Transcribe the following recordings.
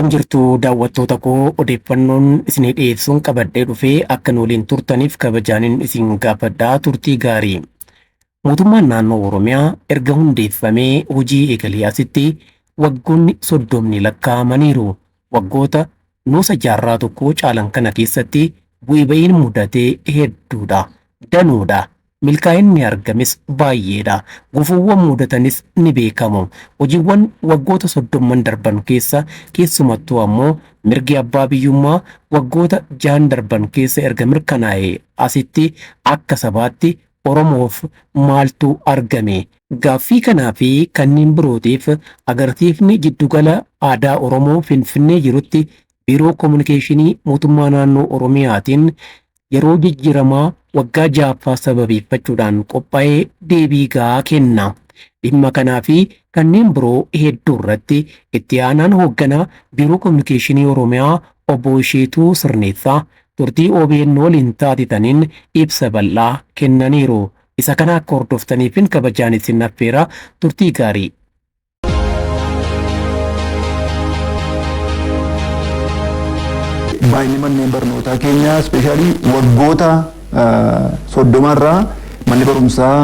Akkam jirtu daawwattoota koo odeeffannoon isinii dhiyeessuun qabadhee dhufee akka waliin turtaniif kabajaanin isin gaafadhaa turtii gaarii. Mootummaan naannoo Oromiyaa erga hundeeffamee hojii eegalee asitti waggoonni 30 lakkaa'amaniiru. Waggoota nuusa jaarraa tokkoo caalan kana keessatti bu'ii ba'iin mudatee hedduudha. Danuudha. Milkaa'inni argames baay'eedha. Gufuuwwan mudatanis ni beekamu. Hojiiwwan waggoota 30 darban keessa keessumattuu ammoo mirgi abbaa biyyummaa waggoota 6 darban keessa erga mirkanaa'ee asitti akka sabaatti Oromoof maaltu argame? Gaaffii kanaa fi kanneen birootiif agarsiifni jiddugala aadaa Oromoo Finfinnee jirutti biiroo kominikeeshinii mootummaa naannoo Oromiyaatiin yeroo jijjiiramaa waggaa 6ffaa sababeeffachuudhaan qophaa'ee deebii gahaa kenna. Dhimma kanaa fi kanneen biroo hedduu irratti itti aanaan hoogganaa biiroo kominikeeshinii Oromiyaa obbo Isheetuu Sirneessaa turtii OBN waliin taasisaniin ibsa bal'aa kennaniiru. Isa kana akka hordoftaniif kabajaan isin affeera. Turtii gaarii. Baay'inni manneen barnootaa keenya ispeeshaalii waggoota 30 irraa manni barumsaa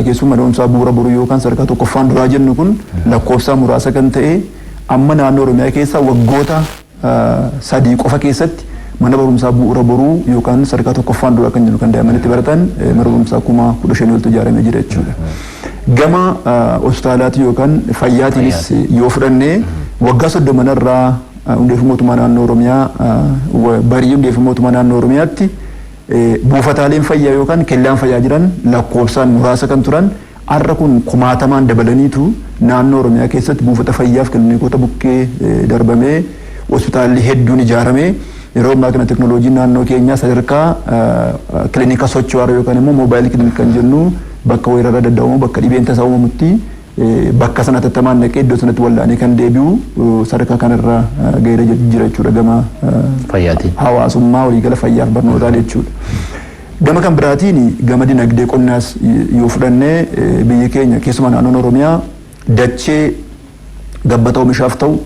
keessumaa mana barumsaa bu'uura boruu yookaan sadarkaa tokkoffaan duraa jennu kun lakkoofsaan muraasa kan ta'e amma naannoo Oromiyaa keessa waggoota 3 qofa keessatti mana barumsaa bu'uura boruu yookaan sadarkaa tokkoffaan duraa kan jennu kan daa'immanitti baratan mana barumsaa 15,000 oltu ijaaramee jira jechuudha. Gama hospitaalaatti yookaan fayyaatiinis yoo fudhannee waggaa 30 irraa hundeeffama mootummaa naannoo Oromiyaa barii hundeeffama mootummaa naannoo Oromiyaatti buufataaleen fayyaa yookaan kellaan fayyaa jiran lakkoofsaan muraasa kan turan har'a kun kumaatamaan dabalaniitu naannoo Oromiyaa keessatti buufata fayyaaf kiliinikoota bukkee darbamee hospitaalli hedduun ijaaramee yeroo ammaa kana teknooloojiin naannoo keenyaa sadarkaa kiliinika socho'aa yookaan immoo moobaayilii kiliinika kan jennu bakka weerara daddabamu bakka dhibeen tasaa uumamutti bakka sana tattamaan naqee iddoo sanatti wallaanee kan deebi'u sadarkaa kanarra gahee jira jechuudha gama fayyaatiin hawaasummaa waliigala fayyaaf barnootaa jechuudha. Gama kan biraatiin gama dinagdee qonnaas yoo fudhannee biyyi keenya keessumaa naannoon Oromiyaa dachee gabbata oomishaaf ta'u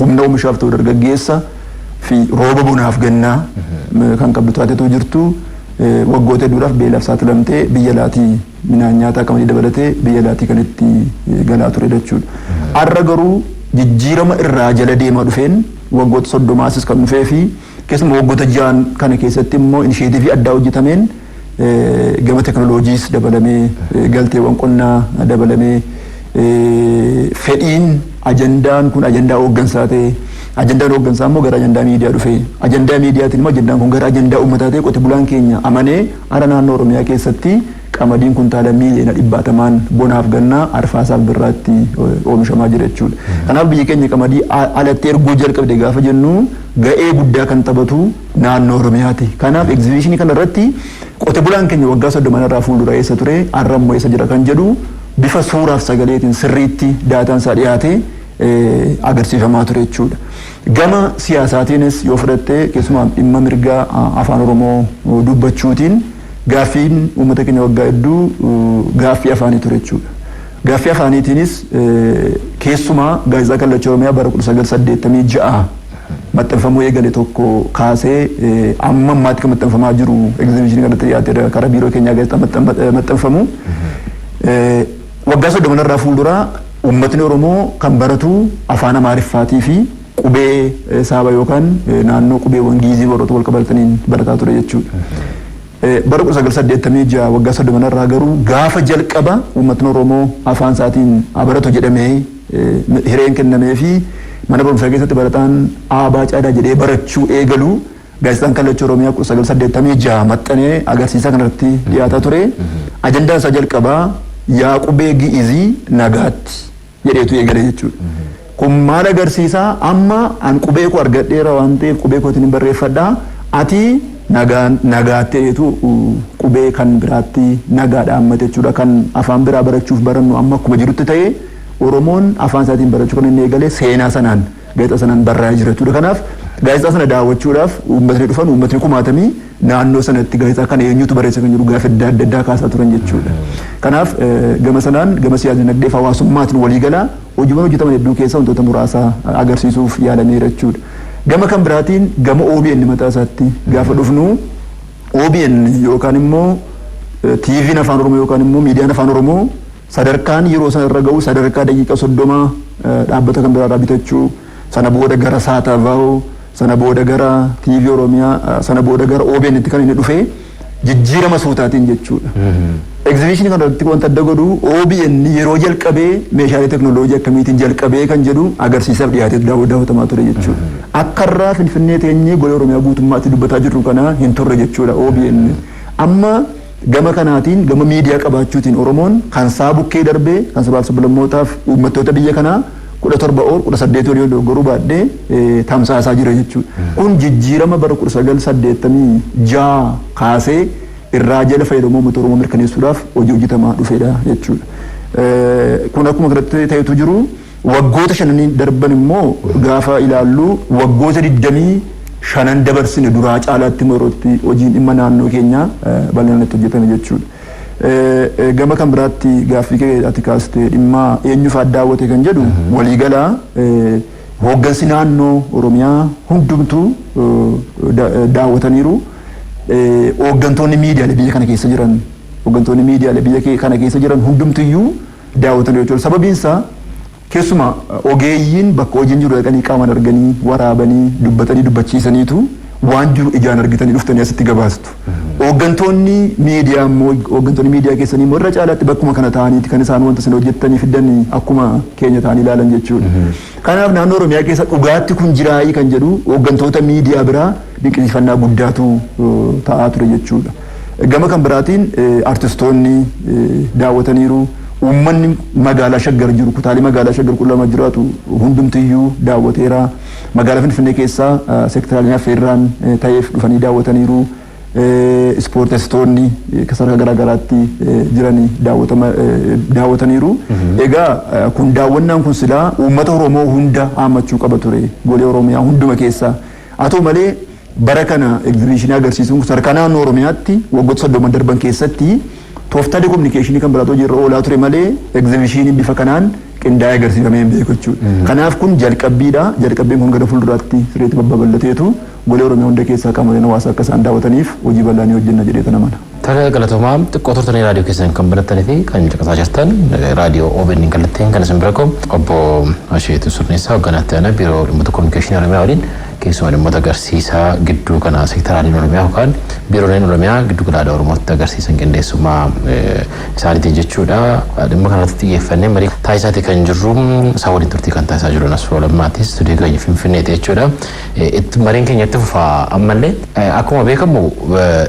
humna oomishaaf ta'u dargaggeessa fi rooba bonaaf gannaa kan qabdu taatetu jirtu waggoota hedduudhaaf beelaaf saaxilamtee biyya laatii midhaan nyaataa qamadii dabalatee biyya laatii kan itti galaa ture jechuudha. Har'a garuu jijjiirama irraa jala deemaa dhufeen waggoota 30 kan dhufee fi keessumaa waggoota 6 kana keessatti immoo inisheetiivii addaa hojjetameen gama teknooloojiis dabalamee galteewwan qonnaa dabalamee fedhiin ajandaan kun ajandaa hooggansaa ta'e ajandaan hooggansaa immoo gara ajandaa miidiyaa dhufee ajandaa miidiyaatiin immoo ajandaan kun gara ajandaa uummataa ta'e qote bulaan keenya amanee har'a naannoo Oromiyaa keessatti qamadiin kuntaala miiliyoona 100 bonaaf gannaa arfaasaaf birraatti oomishamaa jira jechuudha. Kanaaf biyyi keenya qamadii alatti erguu jalqabde gaafa jennu ga'ee guddaa kan taphatu naannoo Oromiyaati. Kanaaf egzibiishinii kana irratti qote bulaan keenya waggaa 30 irraa fuuldura eessa ture har'a immoo eessa jira kan jedhu bifa suuraaf sagaleetiin sirriitti daataan isaa dhiyaatee agarsiifamaa ture jechuudha. Gama siyaasaatiinis yoo fudhatte keessumaa dhimma mirgaa afaan Oromoo dubbachuutiin gaaffiin uummata keenya waggaa hedduu gaaffii afaanii ture jechuudha. Gaaffii afaaniitiinis keessumaa gaazexaa Kallacha Oromiyaa bara 1986 maxxanfamuu eegale tokko kaasee amma ammaatti kan maxxanfamaa jiru egzibiishinii kanatti dhiyaatee karaa biiroo keenyaa gaazexaa maxxanfamu. Waggaa 30 irraa fuuldura uummatni Oromoo kan baratu afaan Amaariffaatii fi qubee saaba yookaan naannoo qubeewwan giizii warroota wal qabataniin barataa ture jechuudha. Bara 1986 waggaa 30 irraa garuu gaafa jalqaba uummatni Oromoo afaan isaatiin baratu jedhamee hireen kennamee fi mana barumsaa keessatti barataan aabaa caadaa jedhee barachuu eegalu gaazexaan Kallacha Oromiyaa 1986 maxxanee agarsiisa kanarratti dhiyaataa ture. Ajandaan isaa jalqabaa yaa qubee giizii nagaatti jedheetu eegale jechuudha. Kun maal agarsiisaa amma an qubee koo argadheera waan ta'eef qubee kootiin barreeffadhaa ati nagaatteetu qubee kan biraatti nagaadha amma jechuudha kan afaan biraa barachuuf barannu amma akkuma jirutti ta'ee Oromoon afaan isaatiin barachuu kan inni eegale seenaa sanaan gaazexaa sanaan barraa'ee jira jechuudha. Kanaaf Gaazexaa sana daawwachuudhaaf uummatni dhufan uummatni kumaatamii naannoo sanatti gaazexaa kana eenyutu barreessa kan jedhu gaafa adda addaa kaasaa turan jechuudha. Kanaaf gama sanaan gama siyaasa dinagdee fi hawaasummaatiin waliigalaa hojiiwwan hojjetaman hedduu keessaa wantoota muraasa agarsiisuuf yaalameera jechuudha. Gama kan biraatiin gama OBN mataa isaatti gaafa dhufnu OBN yookaan immoo TV'n afaan Oromoo yookaan immoo miidiyaan afaan Oromoo sadarkaan yeroo sana irra ga'u sadarkaa daqiiqa 30 dhaabbata kan biraarraa bitachuu sana booda gara Saatavaaw sana booda gara TV Oromiyaa sana booda gara OBN itti kan inni dhufee jijjiirama suutaatiin jechuudha. Exhibition kan irratti wanta adda godhu OBN yeroo jalqabee meeshaalee teknooloojii akkamiitiin jalqabee kan jedhu agarsiisaaf dhiyaatee daawwatamaa ture jechuudha. Akka irraa Finfinnee teenyee golee Oromiyaa guutummaatti dubbataa jirru kana hin turre jechuudha OBN. Amma gama kanaatiin gama miidiyaa qabaachuutiin Oromoon kan isaa bukkee darbee kan sabaaf sablammootaaf uummattoota biyya kanaa 17 yoo dogoggoruu baadhee tamsaasaa jira jechuudha. Kun jijjiirama bara 1986 kaasee irraa jala fayyadamoo uummata Oromoo mirkaneessuudhaaf hojii hojjetamaa dhufeedha jechuudha. Kun akkuma kanatti ta'etu jiru waggoota shananii darban immoo gaafa ilaallu waggoota 25 dabarsine duraa caalaatti yerootti hojiin dhimma naannoo keenyaa bal'inatti hojjetame jechuudha. Gama kan biraatti gaaffii kee ati kaaste dhimma eenyuuf daawwate kan jedhu waliigalaa hooggansi naannoo Oromiyaa hundumtuu daawwataniiru. Hooggantoonni miidiyaalee biyya kana keessa jiran hooggantoonni miidiyaalee biyya kana keessa jiran hundumtuyyuu daawwataniiru jechuudha. Sababiin isaa keessumaa ogeeyyiin bakka hojiin jiru dhaqanii qaamaan arganii waraabanii dubbatanii dubbachiisaniitu waan jiru ijaan argitanii dhuftanii asitti gabaastu. Hooggantoonni miidiyaa immoo hooggantoonni miidiyaa keessanii immoo irra caalaatti bakkuma kana ta'aniiti kan isaan wanta isin hojjettanii fiddanii akkuma keenya ta'anii ilaalan jechuudha. Kanaaf naannoo Oromiyaa keessa dhugaatti kun jiraayii kan jedhu hooggantoota miidiyaa biraa dinqisiifannaa guddaatu ta'aa ture jechuudha. Gama kan biraatiin artistoonni daawwataniiru. Uummanni magaalaa Shaggar jiru kutaalee magaalaa Shaggar qullama jiraatu hundumtiyyuu daawwateera. Magaalaa Finfinnee keessaa seektaraaleen affeerraan ta'eef dhufanii daawwataniiru. Ispoorteessitoonni sadarkaa garaa garaatti jiranii daawwataniiru. Egaa kun daawwannaan kun silaa uummata Oromoo hunda hammachuu qaba ture golee Oromiyaa hunduma keessaa. Haa ta'u malee bara kana egzibiishinii agarsiisuun sadarkaa naannoo Oromiyaatti waggoota 30 darban keessatti tooftaalee kominikeeshinii kan biraatoo jirra oolaa ture malee egzibiishinii bifa kanaan qindaa'ee agarsiifamee hin beeku jechuudha. Kanaaf kun jalqabbiidha. Jalqabbiin kun gara fuulduraatti sirriitti babal'ateetu golee Oromiyaa hunda keessaa qaamoleen hawaasaa akka isaan daawwataniif hojii bal'aa ni hojjenna jedhee tana mana. Tajaajila galatoomaa xiqqoo turtanii raadiyoo keessan kan barattanii fi kan caqasaa jirtan raadiyoo OBN kallattiin kan isin bira qabu obbo Asheetu Surneessaa hogganaatti ana biiroo dhimmoota kominikeeshinii Oromiyaa waliin keessumaa dhimmoota agarsiisaa gidduu kana seektaraaleen Oromiyaa yookaan biirooleen Oromiyaa gidduu gala aadaa Oromootti agarsiisan qindeessummaa isaaniitiin jechuudha. Dhimma kanatti xiyyeeffannee marii taasisaati kan jirru isaa waliin turtii kan taasisaa jiru Nasroo Lammaattis stuudiyoo keenya Finfinneeti jechuudha. Mariin keenya itti fufaa ammallee akkuma beekamu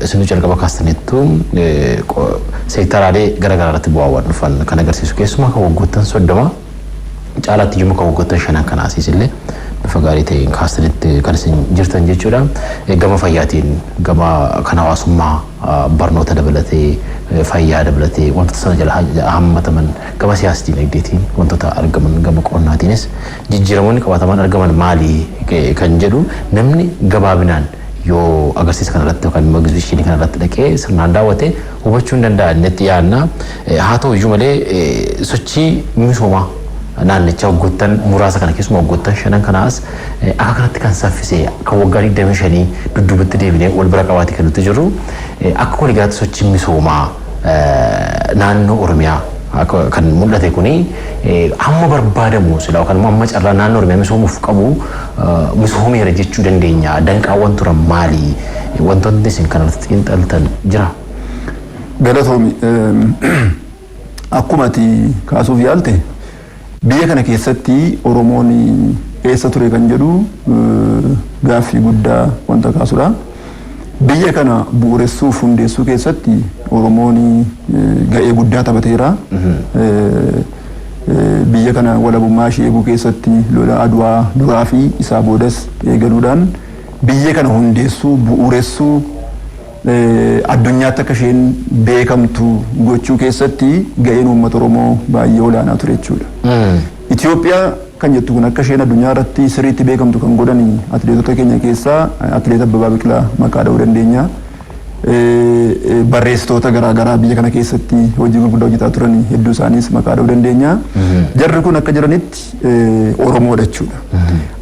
isin jalqaba kaastaniittu seektaraalee garaagaraa irratti bu'aawwan dhufan kan agarsiisu keessumaa kan waggoottan 30 caalaatti iyyuu kan waggoottan 5 kan asiisillee bifa gaarii ta'een kaastanitti kan isin jirtan jechuudha. Gama fayyaatiin gama kan hawaasummaa barnoota dabalatee fayyaa dabalatee wantoota sana jala hammataman gama siyaasa dinagdeetiin wantoota argaman gama qonnaatiinis jijjiiramoonni qabataman argaman maali kan jedhu namni gabaabinaan yoo agarsiisa kana irratti yookaan immoo egzibiishinii kana irratti dhaqee sirnaan daawwatee hubachuu hin danda'a innitti yaadna. Haa ta'u iyyuu malee sochii misoomaa naannicha waggoottan muraasa kana keessumaa waggoottan 5 kanaas akka kanatti kan saffisee kan waggaa 25 dudduubatti deebinee wal bira qabaatee kan nuti jirru akka waliigalaatti sochii misoomaa naannoo Oromiyaa kan mul'ate kuni hamma barbaadamu sila yookaan immoo amma carraa naannoo Oromiyaa misoomuuf qabu misoomeera jechuu dandeenya. Danqaawwan turan maali? Wantoonni isin kanarratti xiinxaltan jira? Galatoomi akkuma ati kaasuuf yaalte biyya kana keessatti Oromoon eessa ture kan jedhu gaaffii guddaa wanta kaasudha. Biyya kana bu'uuressuuf hundeessuu keessatti Oromoon ga'ee guddaa taphateera. Biyya kana walabummaa ishee eeguu keessatti lola Adwaa duraa fi isaa boodas eegaluudhaan biyya kana hundeessuu bu'uuressuu addunyaatti akka isheen beekamtu gochuu keessatti ga'een uummata Oromoo baay'ee olaanaa ture jechuudha. Itoophiyaa kan jettu kun akka isheen addunyaa irratti sirriitti beekamtu kan godhani atileetota keenya keessaa atileet Abbabaa Biqilaa maqaa dha'uu dandeenya. Barreessitoota garaagaraa biyya kana keessatti hojii gurguddaa hojjetaa turan hedduu isaaniis maqaa dha'uu dandeenya. Jarri kun akka jiranitti Oromoodha jechuudha.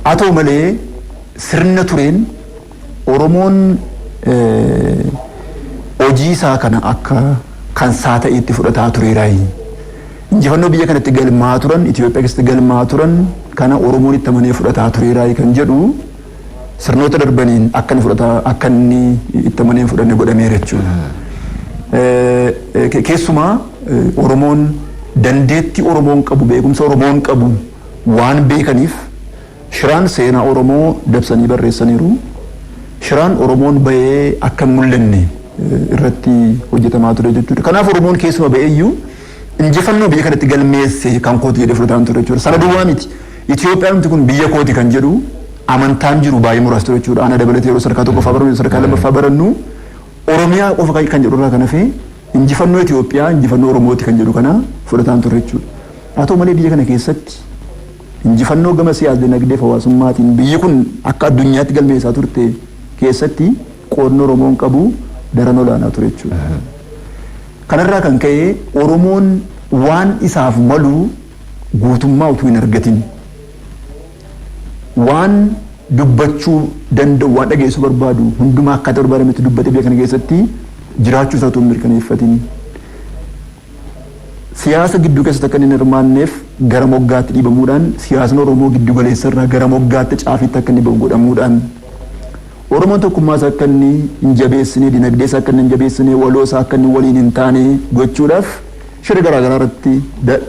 Haa ta'u malee sirna tureen Oromoon hojii isaa kana akka kan isaa ta'etti fudhataa tureeraayi. Injifannoo biyya kanatti galmaa turan Itoophiyaa keessatti galmaa turan kana Oromoon itti amanee fudhataa tureeraayi kan jedhu sirnoota darbaniin akka inni itti amanee fudhanne godhameera jechuudha. Keessumaa Oromoon dandeettii Oromoon qabu beekumsa Oromoon qabu waan beekaniif shiraan seenaa Oromoo dabsanii barreessaniiru. Shiraan Oromoon bahee akka mul'anne irratti hojjetamaa ture jechuudha. Kanaaf Oromoon keessuma baheeyyuu injifannoo biyya kanatti galmeesse kan kooti jedhee fudhataan ture jechuudha. Sana duwwaa miti. Itoophiyaan kun biyya kooti kan jedhu amantaan jiru baay'ee muraasa ture jechuudha. Ana dabalatee yeroo sadarkaa tokkoffaa barannu sadarkaa lammaffaa barannu Oromiyaa qofa kan jedhu irraa kan hafe injifannoo Itoophiyaa injifannoo Oromooti kan jedhu kana fudhataan ture jechuudha. Haa ta'u malee biyya kana keessatti injifannoo gama siyaasa dinagdee hawaasummaatiin biyyi kun akka addunyaatti galmeessaa turte keessatti qoodnoo Oromoon qabu daran olaanaa ture jechuudha. Kanarraa kan ka'e Oromoon waan isaaf malu guutummaa utuu hin argatin waan dubbachuu danda'u waan dhageessuu barbaadu hundumaa akkaataa barbaadametti dubbatee biyya kana keessatti jiraachuu isaa utuu hin mirkaneeffatin. Siyaasa gidduu keessatti akka inni hirmaanneef gara moggaatti dhiibamuudhaan siyaasni Oromoo giddu galeessa irraa gara moggaatti caafiitti akka inni bahu godhamuudhaan Oromoon tokkummaa isaa akka inni hin jabeessine dinagdee isaa akka inni hin jabeessine waloo isaa akka inni waliin hin taane gochuudhaaf shira garaagaraa irratti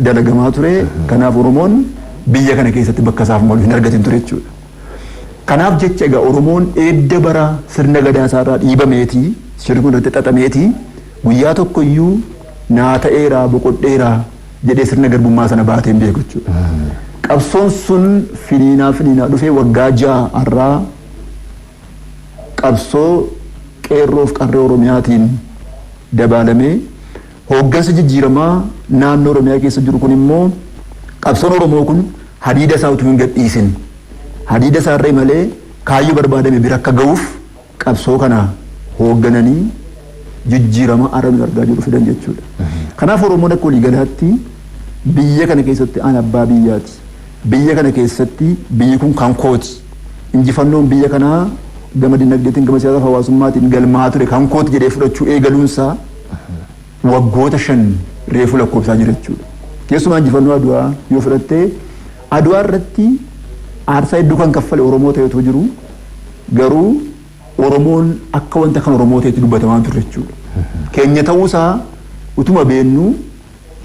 dalagamaa ture. Kanaaf Oromoon biyya kana keessatti bakka isaaf malu hin argatin ture jechuudha. Kanaaf jecha egaa Oromoon eedda bara sirna gadaa isaa irraa dhiibameeti shirri kun irratti xaxameeti guyyaa tokko iyyuu naa ta'eeraa boqodheeraa jedhee sirna garbummaa sana baatee hin beeku jechuudha. Qabsoon sun finiinaa dhufee waggaa 6 har'aa qabsoo qeerroof qarree Oromiyaatiin dabalamee hooggansa jijjiiramaa naannoo Oromiyaa keessa jiru kun immoo qabsoon Oromoo kun hadiida isaa utuu hin gadhiisin hadiida isaa irra malee kaayyoo barbaadame bira akka ga'uuf qabsoo kana hooggananii jijjiirama arame argaa jiru fidan jechuudha. Kanaaf Oromoon akka waliigalaatti biyya kana keessatti aan abbaa biyyaati. Biyya kana keessatti biyyi kun kan kooti. Injifannoon biyya kanaa gama dinagdeetiin gama siyaasa hawaasummaatiin galmaa ture kan kooti jedhee fudhachuu eegaluunsaa waggoota 5 reefu lakkoofsaa jira jechuudha. Keessumaa injifannoo Aduwaa yoo fudhattee Aduwaa irratti aarsaa hedduu kan kaffale Oromoo ta'etu jiru garuu Oromoon akka wanta kan Oromoo ta'etti dubbatamaa ture jechuudha. Keenya ta'uusaa utuma beennu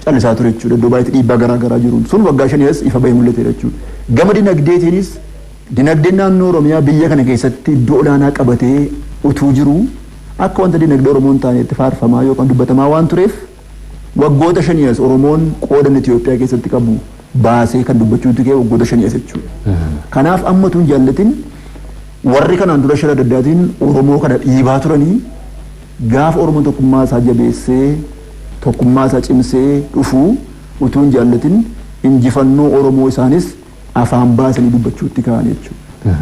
callisaa ture jechuudha. Iddoo baay'eetti dhiibbaa garaagaraa jiru. Sun waggaa 5 ifa bahee mul'ate jechuudha. Gama dinagdeetiinis dinagdeen naannoo Oromiyaa biyya kana keessatti iddoo olaanaa qabatee utuu jiru akka wanta dinagdee Oromoon taanetti faarfamaa yookaan dubbatamaa waan tureef waggoota 5 Oromoon qooda Itoophiyaa keessatti qabu baasee kan dubbachuutu kee waggoota 5 jechuudha. Kanaaf amma tun jaallatin warri kanaan dura shira daddaatiin Oromoo kana dhiibaa turanii gaafa Oromoon tokkummaa isaa jabeessee tokkummaa isaa cimsee dhufu utuu hin jaallatin injifannoo Oromoo isaanis afaan baasanii dubbachuutti ka'an jechuudha.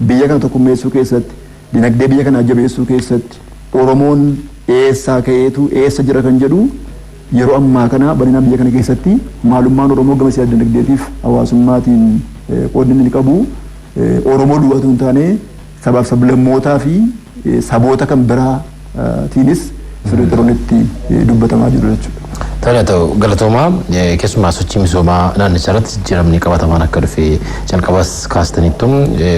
Biyya kana tokkummeessuu keessatti dinagdee biyya kana jabeessuu keessatti Oromoon eessaa ka'eetu eessa jira kan jedhu yeroo ammaa kana bal'inaan biyya kana keessatti maalummaan Oromoo gama siyaasa dinagdeetiif hawaasummaatiin qoodni inni qabu Oromoo duwwaatu hin taane sabaaf sablammootaa fi saboota kan biraatiinis sirriitti dubbatamaa jiru jechuudha. Tole ta'u galatoomaa keessumaa sochii misoomaa naannicha irratti jijjiiramni qabatamaan akka dhufe calqabas kaastaniittuun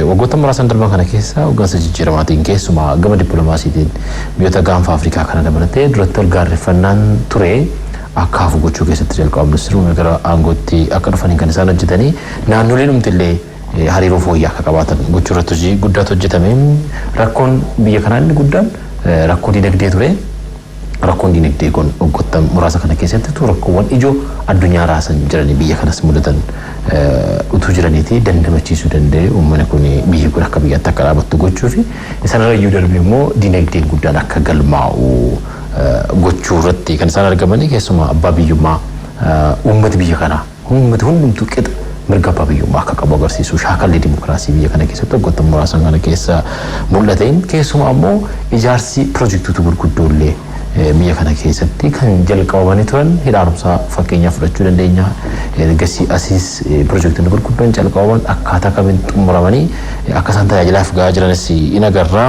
waggoota muraasan darban kana keessa hoggansa jijjiiramaatiin keessumaa gama dippiloomaasiitiin biyyoota gaanfa Afrikaa kana dabalatee duratti wal gaarreeffannaan ture akka hafu gochuu keessatti jalqaba ministeerummaa gara aangootti akka dhufanii kan isaan hojjetanii naannoleen humtillee hariiroo fooyya'aa akka qabaatan gochuu irratti hojii guddaatu hojjetame. Rakkoon biyya kanaa inni guddaan rakkoo dinagdee ture. Rakkoon dinagdee kun waggoota muraasa kana keessatti rakkoowwan ijoo addunyaa raasan jiranii biyya kanas mudatan utuu jiraniiti dandamachiisuu danda'e uummanni kun biyyi kun akka biyyaatti akka dhaabattu gochuu fi isaan irra darbee immoo dinagdeen guddaan akka galmaa'u gochuu irratti kan isaan argamanii keessumaa abbaa biyyummaa uummata biyya kanaa uummati hundumtuu qixa mirga abbaa biyyummaa akka qabu agarsiisu shaakalli dimokiraasii biyya kana keessatti waggoota muraasan kana keessa mul'ateen keessumaa ammoo ijaarsi piroojektota gurguddoolee biyya kana keessatti kan jalqabamanii turan hidhaarumsaa fakkeenyaaf fudhachuu dandeenya. Ergasii asiis piroojektonni gurguddoon jalqabaman akkaataa kamiin xumuramanii akka isaan tajaajilaaf gahaa jiranis in agarra.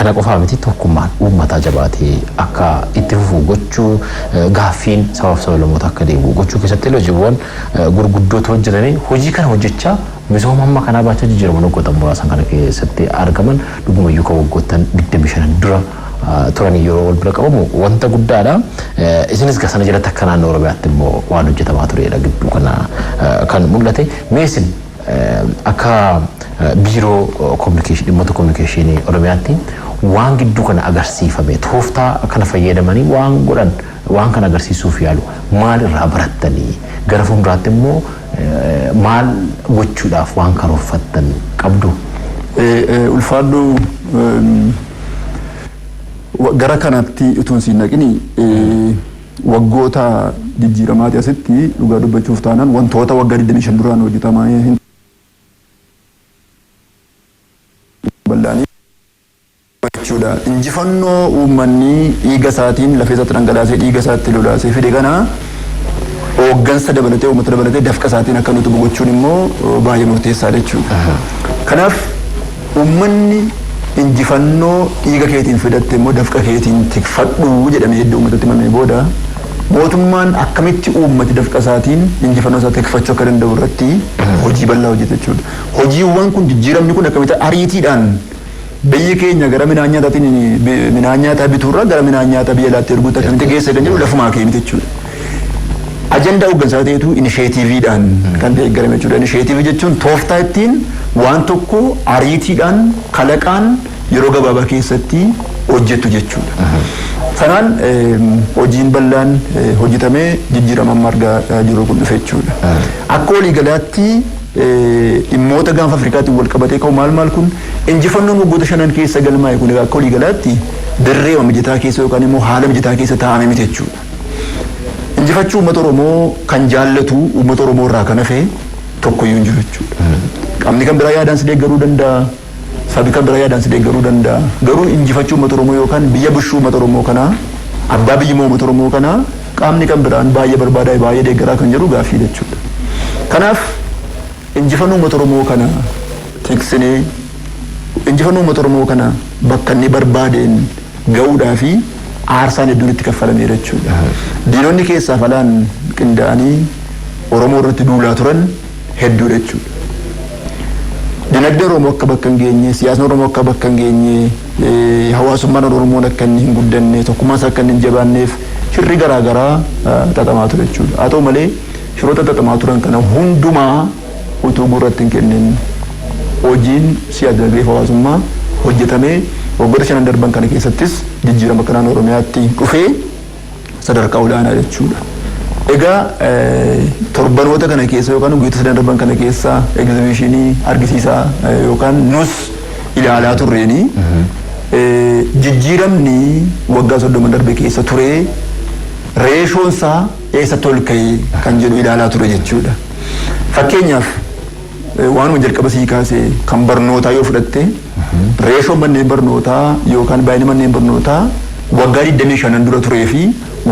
Kana qofaa miti tokkummaan uummataa jabaatee akka itti fufu gochuu gaaffiin sabaaf sablammoota akka deebi'u gochuu keessatti hojiiwwan gurguddootu hojjetanii hojii kana hojjechaa misooma amma kanaa baachaa jijjiiraman waggoota muraasan kana keessatti argaman dhugumayyuu kan waggoottan 25 dura turanii yeroo wal bira qabamu wanta guddaadha. Isinis sana jalatti akka naannoo Oromiyaatti immoo waan hojjetamaa turedha gidduu kana kan mul'ate. Meesin akka biiroo dhimmoota kominikeeshinii Oromiyaatti waan gidduu kana agarsiifame tooftaa kana fayyadamanii waan godhan waan kana agarsiisuuf yaalu maal irraa barattanii gara fuulduraatti immoo maal gochuudhaaf waan karoorfattan qabdu? Ulfaadhu gara kanatti utuun siin naqini waggoota jijjiiramaati asitti dhugaa dubbachuuf taanaan wantoota waggaa 25 duraan hojjetamaa hin bal'aanii jechuudha. Injifannoo uummanni dhiiga isaatiin lafee isaatti dhangalaasee dhiiga isaatti lolaasee fide kana hooggansa dabalatee uummata dabalatee dafqa isaatiin akka nuti gochuun immoo baay'ee murteessaadha jechuudha. Kanaaf uummanni injifannoo dhiiga keetiin fidatte immoo dafqa keetiin tikfadhu jedhamee hedduu uummatatti himamee booda mootummaan akkamitti uummati dafqa isaatiin injifannoo isaa tikfachuu akka danda'u irratti hojii bal'aa hojjeta jechuudha. Hojiiwwan kun jijjiiramni kun akkamitti ariitiidhaan biyyi keenya gara midhaan nyaataa bituurraa gara midhaan nyaataa biyya alaatti erguutti akkamitti geessa kan jedhu lafumaa keenyatti jechuudha. Ajandaa hooggansaa ta'etu inisheetiiviidhaan kan deeggarame jechuudha. Inisheetiivii jechuun tooftaa ittiin waan tokko ariitiidhaan kalaqaan yeroo gabaabaa keessatti hojjettu jechuudha. Sanaan hojiin bal'aan hojjetamee jijjiirama argaa jiru kun dhufe jechuudha. Akka waliigalaatti dhimmoota gaanfa Afrikaatiin wal qabatee ka'u maal kun injifannoon waggoota 5 keessa galmaa'e kun akka waliigalaatti dirree mijataa keessa yookaan immoo haala mijataa keessa taa'ame miti jechuudha. Injifachuu uummata Oromoo kan jaallatu uummata Oromoo irraa kan hafe tokkoyyuu hin jiru jechuudha. Qaamni kan biraa yaadaan si deeggaruu danda'a. Sabi kan biraa yaadaan si deeggaruu danda'a. Garuu injifachuu uummata Oromoo yookaan biyya bulchuu uummata Oromoo kanaa abbaa biyyummaa uummata Oromoo kanaa qaamni kan biraan baay'ee barbaadaa baay'ee deeggaraa kan jedhu gaaffii jechuudha. Kanaaf injifannoo uummata Oromoo kana tiksinee injifannoo uummata Oromoo kana bakka inni barbaadeen ga'uudhaa fi aarsaan hedduun itti kaffalameera jechuudha. Diinonni keessaa falaan qindaa'anii Oromoo irratti duulaa turan hedduudha jechuudha. Dinagdee Oromoo akka bakka hin geenye, siyaasni Oromoo akka bakka hin geenye, hawaasummaan Oromoon akka hin guddanne, tokkummaas akka hin jabaanneef shirri garaagaraa xaxamaa ture jechuudha. Haa ta'u malee shiroota xaxamaa turan kana hundumaa utuu gurratti hin kennin hojiin siyaasa dinagdee hawaasummaa hojjetamee waggoota 5 darban kana keessattis jijjiirama akka naannoo Oromiyaatti dhufee sadarkaa olaanaa jechuudha. Egaa torbanoota kana keessa yookaan guyyoota 3 darban kana keessa egzibiishinii argisiisaa yookaan nus ilaalaa turreeni jijjiiramni waggaa 30 darbe keessa turee reeshoonsaa eessatti ol ka'ee kan jedhu ilaalaa ture jechuudha. Fakkeenyaaf waanuma jalqaba sii kaasee kan barnootaa yoo fudhatte reeshoon manneen barnootaa yookaan baay'inni manneen barnootaa waggaa 25 dura turee fi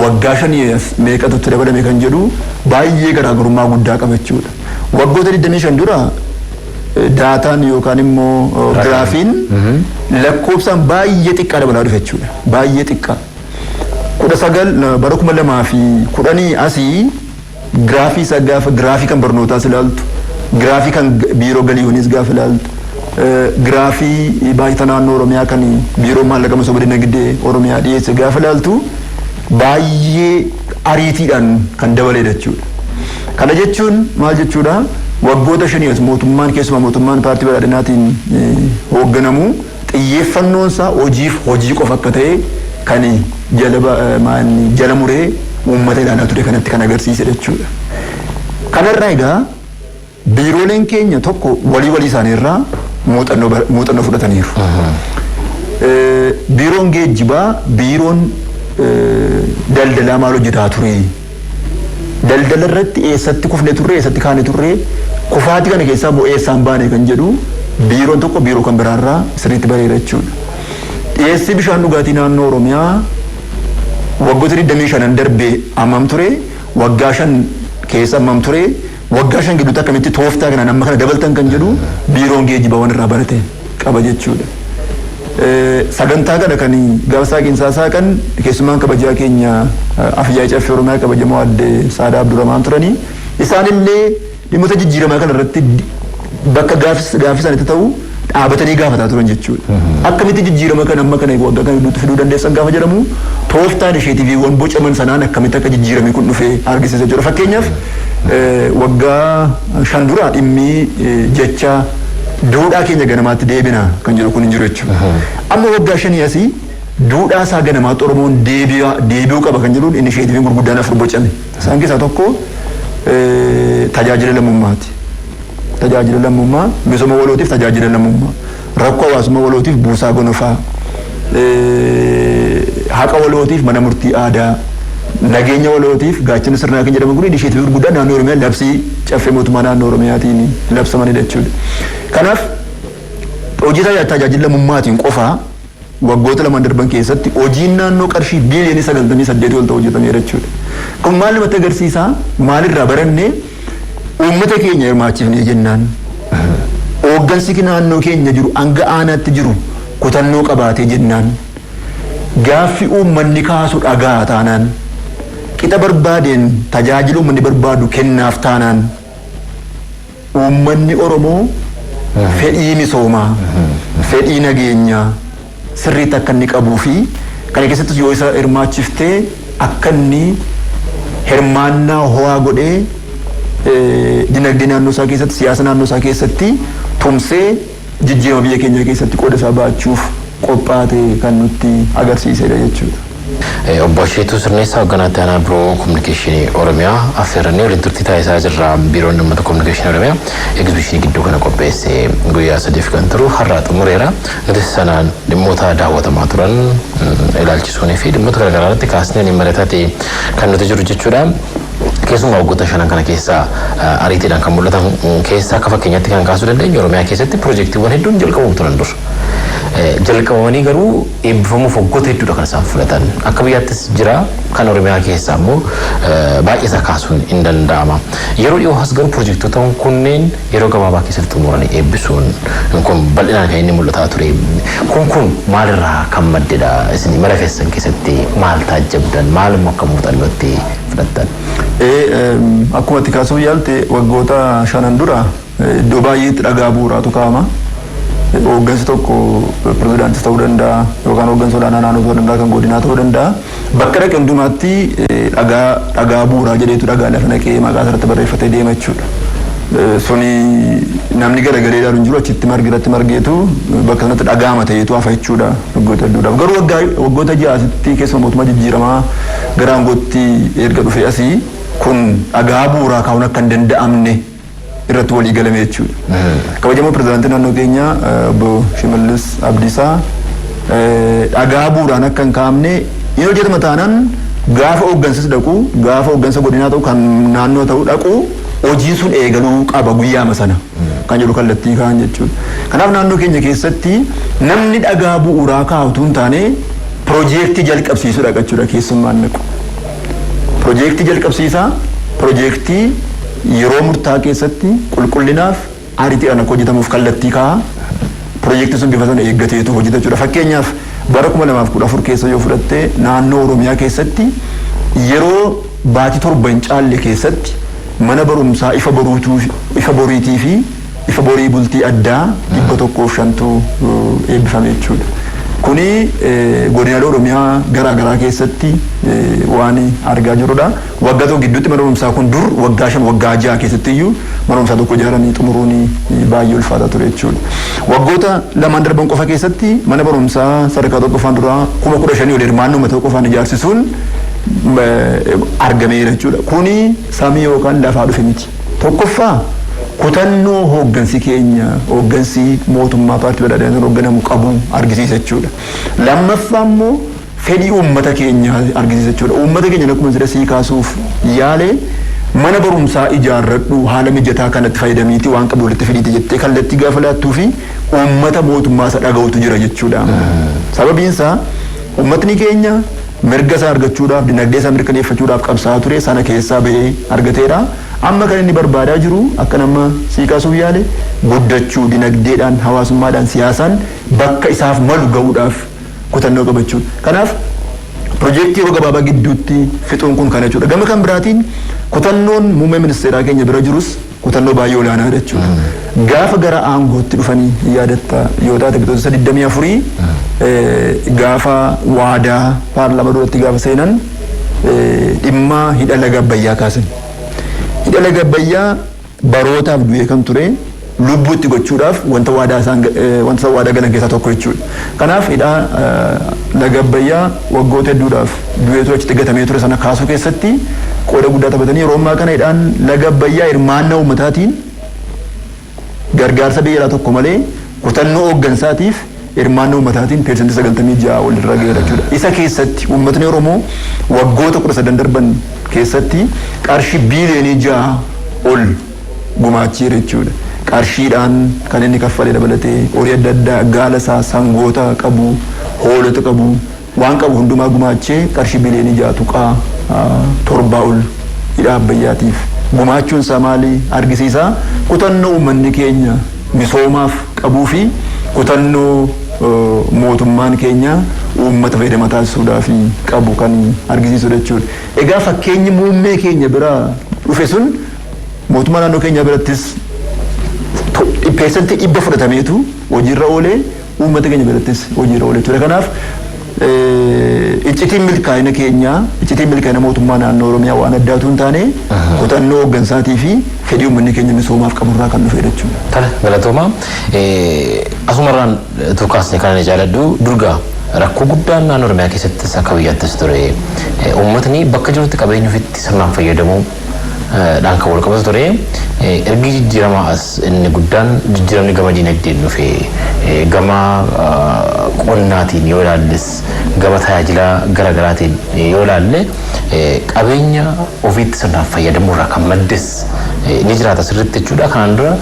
waggaa 5 meeqatu itti dabalame kan jedhu baay'ee garaagarummaa guddaa qaba jechuudha. Waggoota 25 dura daataan yookaan immoo giraafiin lakkoofsaan baay'ee xiqqaa dabalaa dhufe jechuudha. Baay'ee xiqqaa. 19 bara 2010 asii giraafii isa gaafa giraafii kan barnootaas ilaaltu giraafii kan biiroo galiiwwaniis gaafa ilaaltu giraafii baay'ata naannoo Oromiyaa kan biiroo maallaqa misooma dinagdee Oromiyaa dhiyeesse gaafa ilaaltu baay'ee ariitiidhaan kan dabaleedha jechuudha. Kana jechuun maal jechuudha? Waggoota 5 as mootummaan keessumaa mootummaan paartii badhaadhinaatiin hoogganamu xiyyeeffannoonsaa hojiif hojii qofa akka ta'e kan jala muree uummata ilaalaa ture kanatti kan agarsiise jechuudha. Kanarraa egaa biirooleen keenya tokko walii isaanii irraa muuxannoo fudhataniiru. Biiroon geejjibaa biiroon daldalaa maal hojjetaa ture? Daldala irratti eessatti kufne turre eessatti kaane turre Kufaatii kana keessaa bu'eessaan baane kan jedhu biiroon tokko biiroo kan biraarraa sirriitti bareera jechuudha. Dhiyeessii bishaan dhugaatii naannoo Oromiyaa waggoota 25 darbee hammam ture, waggaa 5 keessa hammam ture, waggaa 5 gidduutti akkamitti tooftaa kana amma kana dabaltan kan jedhu biiroon geejjibaa waan irraa barate qaba jechuudha. Sagantaa kana kan gabasaa qinsaa kan keessumaan kabajaa keenya afiyyaa caffee Oromiyaa kabajamoo adde Saadaa Abdurrahmaan turanii isaanillee dhimmoota jijjiiramaa kana irratti bakka gaaffii isaaniitti ta'u dhaabatanii gaafataa turan jechuudha. Akkamitti jijjiirama kan amma kana waggaa kan gidduutti fiduu dandeessan gaafa jedhamu tooftaan isheetiifiiwwan bocaman sanaan akkamitti akka jijjiirame kun dhufee argisiisa jechuudha. Fakkeenyaaf waggaa 5 dura dhimmi jecha duudhaa keenya ganamaatti deebina kan jedhu kun hin jiru jechuudha. Amma waggaa 5 asii duudhaa isaa ganamaatti Oromoon deebi'uu qaba kan jedhuun inisheetiiviin gurguddaan afur bocame. Isaan keessaa tokko tajaajila lammummaati. Tajaajila lammummaa, misooma walootiif tajaajila lammummaa, rakkoo hawaasummaa walootiif buusaa gonofaa, haqa walootiif mana murtii aadaa, nageenya walootiif gaachana sirnaa kan jedhamu kun inisheetiivii gurguddaan naannoo Oromiyaa labsii caffee mootummaa naannoo Oromiyaatiin labsamanidha jechuudha. Kanaaf hojii tajaajila lammummaatiin qofaa waggoota 2 darban keessatti hojiin naannoo qarshii biiliyoonii 98 ol ta'u hojjetameera jechuudha. Kun maal namatti agarsiisa? Maalirraa baranne uummata keenya hirmaachifnee jennaan hooggansi naannoo keenya jiru hanga aanaatti jiru kutannoo qabaatee jennaan gaaffii uummanni kaasu dhagaa taanaan qixa barbaadeen tajaajila uummanni barbaadu kennaaf taanaan uummanni Oromoo fedhii misoomaa fedhii nageenyaa sirriitti akka inni qabuu fi kana keessattis yoo isa hirmaachiftee akka inni hirmaannaa ho'aa godhee dinagdee naannoo isaa keessatti siyaasa naannoo isaa keessatti tumsee jijjiirama biyya keenya keessatti qooda isaa ba'achuuf qophaate kan nutti agarsiisedha jechuudha. Obbo Asheetuu Sirneessaa hogganaatti aanaa biiroo kominikeeshinii Oromiyaa affeerrannee waliin turtii taasisaa jirra. Biiroon dhimmoota kominikeeshinii Oromiyaa egzibishinii gidduu kana qopheessee guyyaa 3 kan turu har'aa xumureera. Nuti sanaan dhimmoota daawwatamaa turan ilaalchisuunii fi dhimmoota garaagaraa irratti kaasnee mari'ataa ta'e kan nuti jiru jechuudha. Keessumaa waggoota 5 kana keessa ariitiidhaan kan mul'atan keessa akka fakkeenyaatti kan kaasuu dandeenyu Oromiyaa keessatti piroojeektiiwwan hedduun jalqabamu turan dur. Jalqabamanii garuu eebbifamuuf waggoota hedduudha kan isaan fudhatan. Akka biyyaattis jira kan Oromiyaa keessaa immoo baay'ee isaa kaasuun hin danda'ama. Yeroo dhiyoo as garuu piroojeektoota kunneen yeroo gabaabaa keessatti xumuranii eebbisuun kun bal'inaan kan inni mul'ataa ture. Kun maalirraa kan maddedha? Isin mala keessan keessatti maal taajjabdan? Maal immoo akka muuxannootti fudhattan? Akkuma itti kaasuu yaalte waggoota 5 dura iddoo baay'eetti dhagaa bu'uuraatu kaa'ama. Hooggansi tokko pirezidaantis ta'uu danda'a yookaan hooggansa olaanaa naannoo ta'uu danda'a kan godinaa ta'uu danda'a. Bakka dhaqe hundumaatti dhagaa bu'uuraa jedheetu dhagaa lafa naqee maqaa irratti barreeffatee deema jechuudha. Suni namni garagalee ilaalu hin jiru achitti margi irratti margeetu bakka sanatti dhagaama ta'eetu hafa jechuudha waggoota hedduudhaaf. Garuu waggoota 6 keessumaa mootummaa jijjiiramaa gara aangootti erga dhufee asii kun dhagaa bu'uuraa kaa'uun akka hin danda'amne irratti walii galame jechuudha. Kabajamoo pirezidaantii naannoo keenya obbo Shimallis Abdiisaa dhagaa bu'uuraan akka hin kaa'amne yoo hojjetama taanaan gaafa hooggansas dhaqu gaafa hooggansa godinaa ta'u kan naannoo ta'u dhaqu hojiin sun eegaluu qaba guyyaama sana kan jedhu kallattii kaa'an jechuudha. Kanaaf naannoo keenya keessatti namni dhagaa bu'uuraa kaa'utu hin taane piroojeektii jalqabsiisudha jechuudha keessummaan naqu. Piroojeektii jalqabsiisaa piroojeektii yeroo murtaa keessatti qulqullinaaf ariitiidhaan akka hojjetamuuf kallattii kaa'a. Piroojeektii sun bifa sana eeggateetu hojjeta jechuudha. Fakkeenyaaf bara 2014 keessa yoo fudhatte naannoo Oromiyaa keessatti yeroo baatii 7 hin caalle keessatti mana barumsaa ifa boriitii fi ifa borii bultii addaa 105tu eebbifame jechuudha. Kuni godinaalee Oromiyaa garaa garaa keessatti waan argaa jirrudha. Waggaa tokko gidduutti mana barumsaa kun dur waggaa 5 waggaa 6 keessatti iyyuu mana barumsaa tokko ijaaranii xumuruun baay'ee ulfaataa ture jechuudha. Waggoota 2 darban qofa keessatti mana barumsaa sadarkaa tokkoffaan duraa 15,000 ol hirmaannoo uummata qofaan ijaarsisuun argameera jechuudha. Kuni samii yookaan lafaa dhufe miti. Tokkoffaa kutannoo hooggansi keenya hooggansi mootummaa paartii badhaadhinaan hoogganamu qabu argisiisa jechuudha. Lammaffaa immoo fedhii uummata keenya argisiisa jechuudha. Uummata keenya akkuma sira sii kaasuuf yaale mana barumsaa ijaarradhu haala mijataa kanatti fayyadamiiti waan qabu walitti fidiiti jettee kallattii gaafa laattuu fi uummata mootummaa isa dhaga'utu jira jechuudha. Sababiin isaa uummatni keenya mirga isaa argachuudhaaf dinagdee isaa mirkaneeffachuudhaaf qabsaa'aa ture sana keessaa ba'ee argateera. Amma kan inni barbaadaa jiru akka nama siikaasuuf yaale guddachuu dinagdeedhaan hawaasummaadhaan siyaasaan bakka isaaf malu ga'uudhaaf kutannoo qabachuudha. Kanaaf Projektii yeroo gabaabaa gidduutti fixuun kun kana jechuudha. Gama kan biraatiin kutannoon muummee ministeeraa keenya bira jirus kutannoo baay'ee olaanaa jechuudha. Gaafa gara aangootti dhufanii yaadatta yoo taate bitoota 24 gaafa waadaa paarlaamaa duratti gaafa seenan dhimma hidha laga Abbayyaa kaasan. Hidha laga Abbayyaa barootaaf du'ee kan ture lubbuutti gochuudhaaf wanta waadaa galan keessaa tokko jechuudha. Kanaaf hidha laga Abbayyaa waggoota hedduudhaaf du'eetu achitti gatamee ture sana kaasuu keessatti qooda guddaa taphatanii yeroo ammaa kana hidhaan laga Abbayyaa hirmaannaa uummataatiin gargaarsa biyya tokko malee kutannoo hooggansaatiif hirmaannaa uummataatiin persentii 96 ol irra ga'eera jechuudha. Isa keessatti uummatni Oromoo waggoota 13 darban keessatti qarshii biiliyoonii 6 ol gumaacheera jechuudha. Qarshiidhaan kan inni kaffalee dabalatee horii adda addaa gaala isaa sangoota qabu hoolota qabu waan qabu hundumaa gumaachee qarshii biiliyoonii 6.7 ol hidha Abbayyaatiif gumaachuun isaa maali argisiisa kutannoo uummanni keenya misoomaaf qabuu fi kutannoo mootummaan keenya uummata fayyadamaa taasisuudhaaf qabu kan argisiisudha jechuudha. Egaa fakkeenyi muummee keenya bira dhufe sun mootummaa naannoo keenya birattis persentii 100 fudhatameetu hojiirra oolee uummata keenya birattis hojiirra oolee jechuudha. Kanaaf iccitiin milkaa'ina keenya iccitiin milkaa'ina mootummaa naannoo Oromiyaa waan addaatu hin taane kutannoo hooggansaatii fi fedhii uummanni keenya misoomaaf qaburraa kan dhufe jechuudha. Tole galatooma asumarraan tukaasne kan ani jaaladhu durgaa rakkoo guddaan naannoo Oromiyaa keessatti akka biyyaattis ture uummatni bakka jirutti qabeenya ofiitti sirnaan fayyadamuu dhaan kan wal qabatu ture ergi jijjiiramaa as inni guddaan jijjiiramni gama dinagdeen dhufe gama qonnaatiin yoo ilaalles gama tajaajila garaagaraatiin yoo ilaalle qabeenya ofiitti sirnaan fayyadamuu irraa kan maddes ni jiraata sirriitti jechuudha. Kanaan dura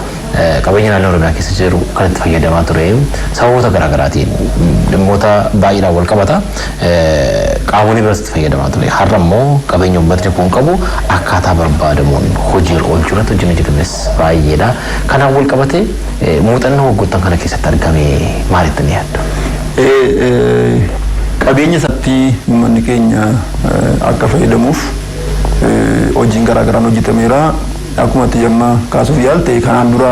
qabeenya naannoo Oromiyaa keessa jiru kan itti fayyadamaa ture sababoota garaagaraatiin dhimmoota baay'eedhaan wal qabata qaamolee biratti itti fayyadamaa ture. Har'a immoo qabeenya uummatni kun qabu akkaataa barbaadamuun hojiirra oolchuudhaaf hojii hojjetames baay'eedha. Kanaan wal qabate muuxannoo waggoottan kana keessatti argame maalitti ni yaaddu? Qabeenya isaatti uummanni keenya akka fayyadamuuf hojiin garaagaraan hojjetameera. Akkuma amma kaasuuf yaalte kanaan dura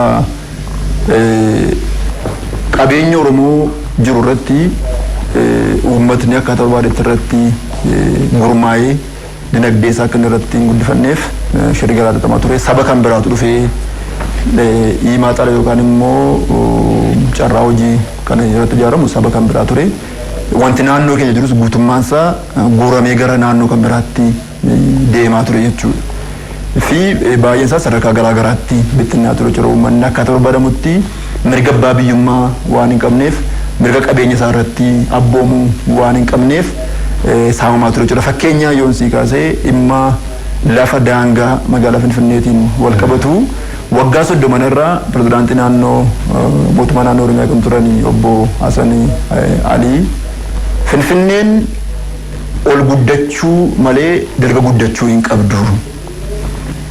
qabeenya Oromoo jiru irratti uummatni akkaataa barbaadetti irratti gurmaa'ee dinagdee isaa akka irratti hin guddifanneef shirri garaa xaxamaa ture. Saba kan biraatu dhufee himaa xala yookaan immoo carraa hojii kan irratti ijaaramu saba kan biraa ture. Wanti naannoo keenya jirus guutummaan isaa guuramee gara naannoo kan biraatti deemaa ture jechuudha. Fi baay'een isaa sadarkaa garaagaraatti bittinnaa ture jechuudha. Uummanni akkaataa barbaadamutti mirga abbaa biyyummaa waan hin qabneef mirga qabeenya isaa irratti abboomuu waan hin qabneef saamamaa ture jechuudha. Fakkeenyaa yoon sii kaasee dhimma lafa daangaa magaalaa Finfinneetiin wal qabatu waggaa 30 irraa pirezidaantii naannoo mootummaa naannoo Oromiyaa kan turanii obbo Hasan Alii Finfinneen ol guddachuu malee dalga guddachuu hin qabdu.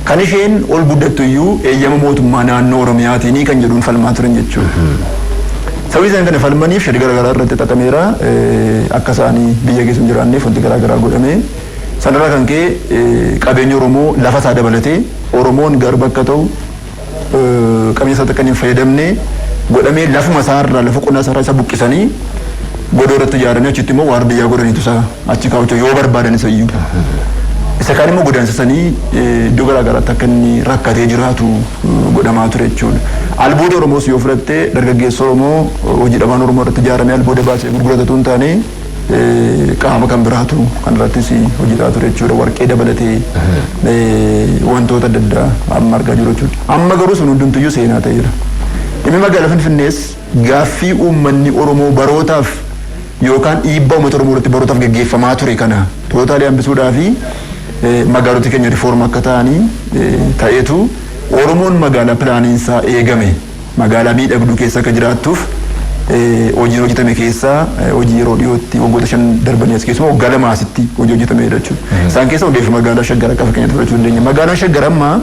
Kan isheen ol guddattu iyyuu eeyyama mootummaa naannoo Oromiyaatiin kan jedhuun falmaa turan jechuudha. Sababii isaan kana falmaniif shirri garaagaraa irratti xaxameera akka isaanii biyya keessa hin jiraanneef wanti garaagaraa godhame. Sanarraa kan ka'e qabeenya Oromoo lafa isaa dabalatee Oromoon garba akka ta'u qabeenya isaa akka hin fayyadamne godhamee lafuma isaarraa lafa qonnaa isaarraa isa buqqisanii godoo irratti ijaaranii achitti immoo waardiyyaa godhaniitu isaa achi kaawwachuu yoo barbaadan isa iyyuu. Isa kaan immoo godaansisanii iddoo garaagaraatti akka inni rakkatee jiraatu godhamaa ture jechuudha. Albuuda Oromoos yoo fudhatte dargaggeessa Oromoo hojii dhabaan Oromoo irratti ijaaramee albuuda baasee gurguratatu hin taane qaama kan biraatu kan irrattis hojiidhaa ture jechuudha. Warqee dabalatee wantoota adda addaa amma argaa jiru jechuudha. Amma garuu sun hundumtuyyuu seenaa ta'eera. Dhimmi magaalaa Finfinnees gaaffii uummanni Oromoo barootaaf yookaan dhiibbaa uummata Oromoo irratti barootaaf gaggeeffamaa ture kana tootaalii hambisuudhaa fi magaalota keenya rifoorm akka ta'anii ta'eetu Oromoon magaalaa pilaaniinsaa eegame magaalaa miidhagduu keessa akka jiraattuuf hojiin hojjetame keessaa hojii yeroo dhiyootti waggoota 5 darbanii as keessumaa waggaa 2 asitti hojii hojjetamedha jechuudha. Isaan keessa odeeffi magaalaa Shaggar akka fakkeenyaatti fudhachuu dandeenya. Magaalaan Shaggar ammaa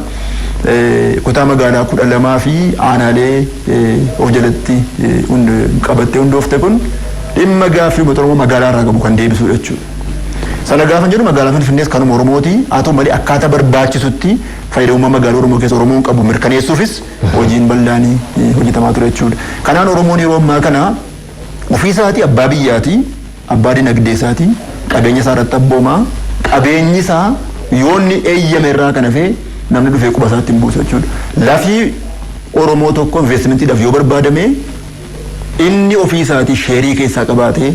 kutaa magaalaa 12 fi aanaalee of jalatti qabattee hundoofte kun dhimma gaaffii uummata Oromoo magaalaa irraa qabu kan deebisudha jechuudha. Sana gaafa jedhu magaalaa Finfinnees kanuma Oromooti haa ta'u malee akkaataa barbaachisutti fayyadamummaa magaalaa Oromoo keessa Oromoon qabu mirkaneessuufis hojiin bal'aanii hojjetamaa ture jechuudha. Kanaan Oromoon yeroo ammaa kana ofii isaatii abbaa biyyaati, abbaa dinagdee isaati, qabeenya isaa irratti abboomaa, qabeenyi isaa yoonni eeyyame irraa kan hafe namni dhufee quba isaatti hin buusu jechuudha. Lafii Oromoo tokko investimantiidhaaf yoo barbaadame inni ofii isaatii sheerii keessaa qabaatee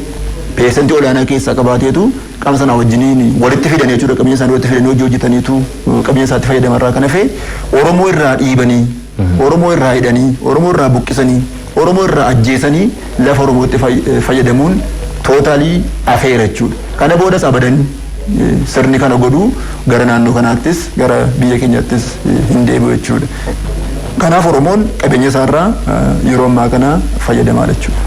peesentii olaanaa keessaa qabaateetu qaama sana wajjiniin walitti fidan jechuudha. Qabeenya isaanii walitti fidanii hojii hojjetaniitu qabeenya isaatti fayyadamarraa kan hafe Oromoo irraa dhiibanii, Oromoo irraa hidhanii, Oromoo irraa buqqisanii, Oromoo irraa ajjeesanii lafa Oromootti fayyadamuun tootaalii afeera jechuudha. Kana boodas abadan sirni kana godhu gara naannoo kanaattis gara biyya keenyattis hin deebi'u jechuudha. Kanaaf Oromoon qabeenya isaarraa yeroo ammaa kana fayyadamaa jechuudha.